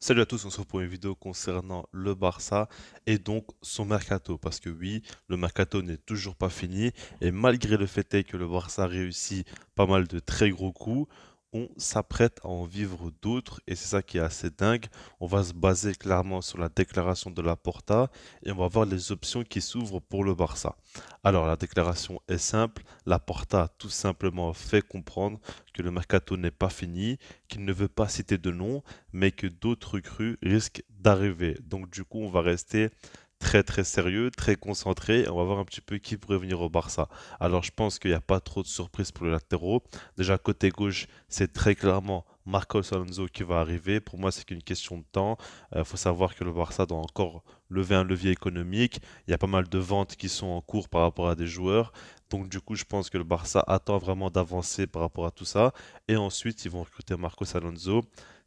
Salut à tous, on se retrouve pour une vidéo concernant le Barça et donc son mercato. Parce que oui, le mercato n'est toujours pas fini et malgré le fait est que le Barça réussit pas mal de très gros coups, on s'apprête à en vivre d'autres et c'est ça qui est assez dingue. On va se baser clairement sur la déclaration de Laporta et on va voir les options qui s'ouvrent pour le Barça. Alors la déclaration est simple, Laporta a tout simplement fait comprendre que le mercato n'est pas fini, qu'il ne veut pas citer de nom mais que d'autres recrues risquent d'arriver. Donc du coup, on va rester très sérieux, très concentré. On va voir un petit peu qui pourrait venir au Barça. Alors je pense qu'il n'y a pas trop de surprises pour les latéraux. Déjà côté gauche, c'est très clairement Marcos Alonso qui va arriver. Pour moi, c'est qu'une question de temps. Il faut savoir que le Barça doit encore lever un levier économique. Il y a pas mal de ventes qui sont en cours par rapport à des joueurs. Donc du coup, je pense que le Barça attend vraiment d'avancer par rapport à tout ça. Et ensuite, ils vont recruter Marcos Alonso.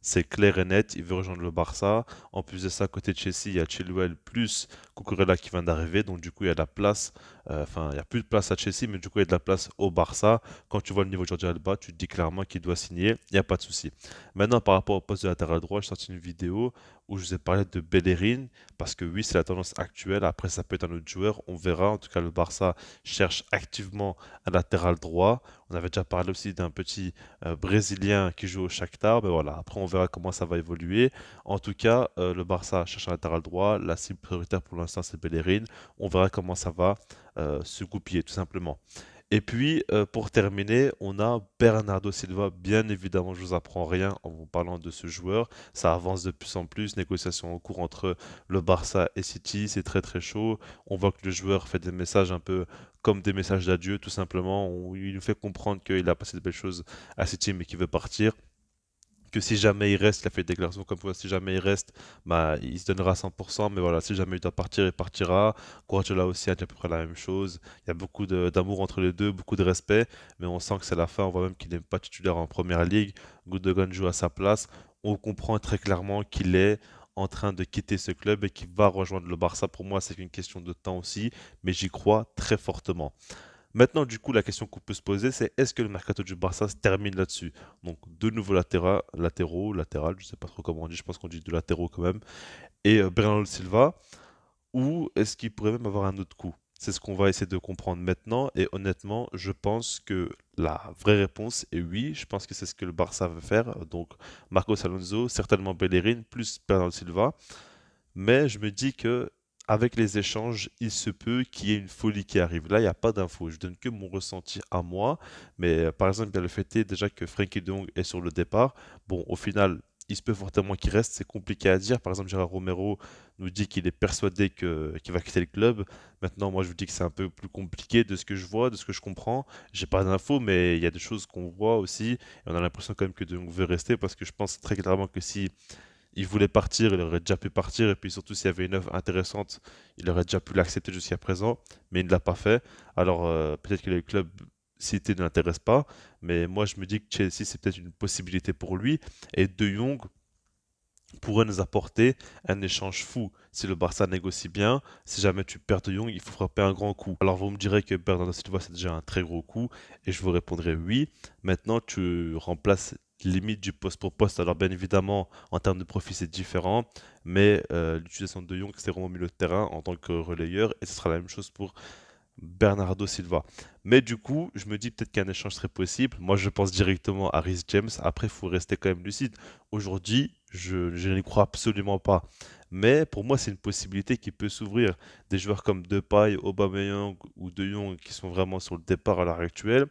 C'est clair et net, il veut rejoindre le Barça. En plus de ça, côté de Chelsea, il y a Chilwell plus Cucurella qui vient d'arriver. Donc du coup, il y a de la place. Enfin, il n'y a plus de place à Chelsea, mais du coup, il y a de la place au Barça. Quand tu vois le niveau de Jordi Alba, tu te dis clairement qu'il doit signer. Il n'y a pas de souci. Maintenant, par rapport au poste de latéral droit, j'ai sorti une vidéo où je vous ai parlé de Bellerin. Parce que oui, c'est la tendance actuelle. Après, ça peut être un autre joueur. On verra. En tout cas, le Barça cherche activement un latéral droit. On avait déjà parlé aussi d'un petit brésilien qui joue au Shakhtar. Mais voilà, après on verra comment ça va évoluer. En tout cas, le Barça cherche un latéral droit. La cible prioritaire pour l'instant, c'est Bellerin. On verra comment ça va se goupiller, tout simplement. Et puis, pour terminer, on a Bernardo Silva. Bien évidemment, je vous apprends rien en vous parlant de ce joueur. Ça avance de plus en plus. Négociation en cours entre le Barça et City. C'est très chaud. On voit que le joueur fait des messages un peu comme des messages d'adieu, tout simplement. Il nous fait comprendre qu'il a passé de belles choses à City, mais qu'il veut partir, que si jamais il reste, il a fait des déclarations comme quoi si jamais il reste, bah, il se donnera à 100%, mais voilà, si jamais il doit partir, il partira. Guardiola aussi a dit à peu près la même chose. Il y a beaucoup d'amour entre les deux, beaucoup de respect, mais on sent que c'est la fin. On voit même qu'il n'est pas titulaire en première ligue. Gundogan joue à sa place. On comprend très clairement qu'il est en train de quitter ce club et qu'il va rejoindre le Barça. Pour moi, c'est une question de temps aussi, mais j'y crois très fortement. Maintenant, du coup, la question qu'on peut se poser, c'est est-ce que le mercato du Barça se termine là-dessus? Donc, deux nouveaux latéral, je sais pas trop comment on dit, je pense qu'on dit de latéraux quand même, et Bernardo Silva, ou est-ce qu'il pourrait même avoir un autre coup? C'est ce qu'on va essayer de comprendre maintenant, et honnêtement, je pense que la vraie réponse est oui, je pense que c'est ce que le Barça veut faire, donc Marcos Alonso, certainement Bellerin, plus Bernardo Silva, mais je me dis que avec les échanges, il se peut qu'il y ait une folie qui arrive. Là, il n'y a pas d'infos. Je donne que mon ressenti à moi. Mais par exemple, il y a le fait est déjà que Frenkie de Jong est sur le départ. Bon, au final, il se peut fortement qu'il reste. C'est compliqué à dire. Par exemple, Gérard Romero nous dit qu'il est persuadé qu'il va quitter le club. Maintenant, moi, je vous dis que c'est un peu plus compliqué de ce que je vois, de ce que je comprends. J'ai pas d'infos, mais il y a des choses qu'on voit aussi. Et on a l'impression quand même que De Jong veut rester parce que je pense très clairement que si il voulait partir, il aurait déjà pu partir, et puis surtout s'il y avait une offre intéressante, il aurait déjà pu l'accepter jusqu'à présent, mais il ne l'a pas fait. Alors peut-être que le club cité ne l'intéresse pas, mais moi je me dis que Chelsea c'est peut-être une possibilité pour lui, et De Jong pourrait nous apporter un échange fou. Si le Barça négocie bien, si jamais tu perds De Jong, il faut frapper un grand coup. Alors vous me direz que Bernardo Silva c'est déjà un très gros coup, et je vous répondrai oui. Maintenant tu remplaces limite du poste pour poste. Alors bien évidemment, en termes de profit c'est différent, mais l'utilisation de De Jong c'est vraiment au milieu de terrain en tant que relayeur, et ce sera la même chose pour Bernardo Silva. Mais du coup, je me dis peut-être qu'un échange serait possible. Moi, je pense directement à Rhys James. Après, il faut rester quand même lucide. Aujourd'hui, je n'y crois absolument pas. Mais pour moi, c'est une possibilité qui peut s'ouvrir. Des joueurs comme Depay, Aubameyang ou De Jong qui sont vraiment sur le départ à l'heure actuelle,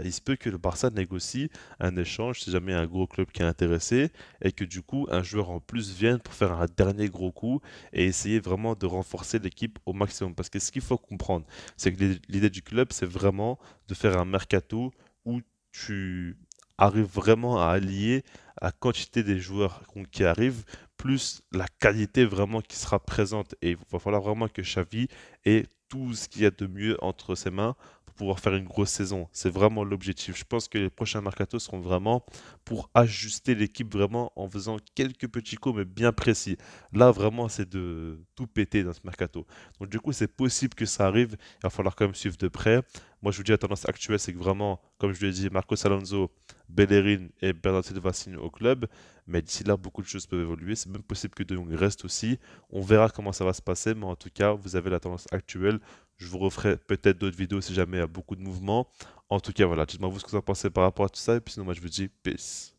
il se peut que le Barça négocie un échange si jamais il y a un gros club qui est intéressé et que du coup, un joueur en plus vienne pour faire un dernier gros coup et essayer vraiment de renforcer l'équipe au maximum. Parce que ce qu'il faut comprendre, c'est que l'idée du club, c'est vraiment de faire un mercato où tu arrives vraiment à allier la quantité des joueurs qui arrivent, plus la qualité vraiment qui sera présente. Et il va falloir vraiment que Xavi ait tout ce qu'il y a de mieux entre ses mains pour pouvoir faire une grosse saison. C'est vraiment l'objectif. Je pense que les prochains mercatos seront vraiment pour ajuster l'équipe vraiment en faisant quelques petits coups mais bien précis. Là, vraiment, c'est de tout péter dans ce mercato. Donc du coup, c'est possible que ça arrive. Il va falloir quand même suivre de près. Moi, je vous dis, la tendance actuelle, c'est que vraiment, comme je l'ai dit, Marcos Alonso, Bellerin et Bernardo Silva signent au club. Mais d'ici là, beaucoup de choses peuvent évoluer. C'est même possible que De Jong reste aussi. On verra comment ça va se passer. Mais en tout cas, vous avez la tendance actuelle. Je vous referai peut-être d'autres vidéos si jamais il y a beaucoup de mouvements. En tout cas, voilà, dites-moi vous ce que vous en pensez par rapport à tout ça. Et puis sinon, moi, je vous dis peace.